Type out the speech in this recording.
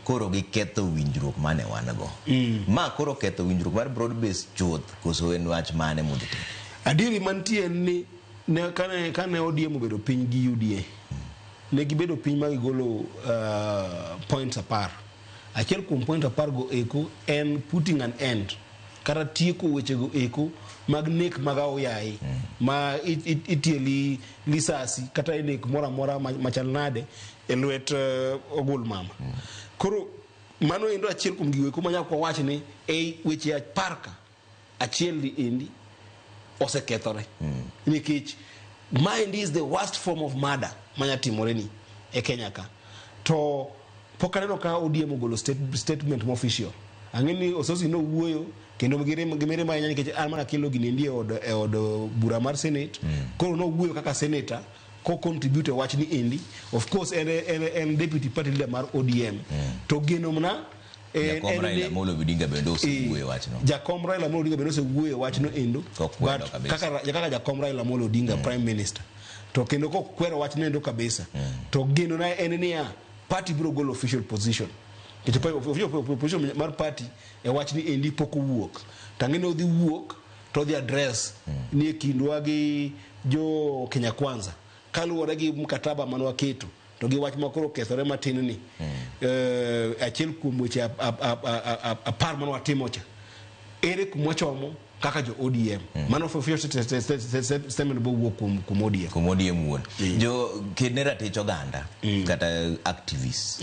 koro giketho winjruok mane wan go. Ma koro ketho winjruok mar broad base chuth koso en wach mane mondo te. Adiri mantie ni ne kane ODM obedo piny gi UDA. Ne gibedo piny ma gigolo points apar. Achiel kuom point apar go eko en putting an end. Kata tieko weche go eko mag nek mag aoyaye ma itieli lisasi kata nek mora mora machal nade e lwet ogul mama. Koro mano endo achiel kuom gigo eko manyalo kwa wach ni weche parka achiel di endi osekethore. Nikech mind is the worst form of murder manya timore ni e Kenya ka. To pokaneno ka ODM ogolo statement mo official. Angeni ososi no wuoyo kendo gimere ma nyanya nikech an mana kelo ginendi e od bura mar Senate. Koro no wuoyo kaka senator ko contribute wach ni endi. Of course en deputy party leader mar ODM. To geno mna Jakom Raila Amolo Odinga bende osewuoyo wachno. Jakom Raila Amolo Odinga bende osewuoyo wachno endo. Kaka Jakom Raila Amolo Odinga prime minister. To kendo ko kwero wachno endo kabisa. To geno na en niya party biro golo official position. Official position mar party e wachni endi pok owuok. Tang'eni odhi wuok to the address ni kindwa gi jo Kenya Kwanza. Kaluwore gi mkataba manwa keto to gi wach makoro kethore matin ni achiel kuom weche apar manwa timo cha ere kumochomo kaka jo ODM mano official statement bo wuok kuom ODM wuon jo kidnera techo ganda kata activists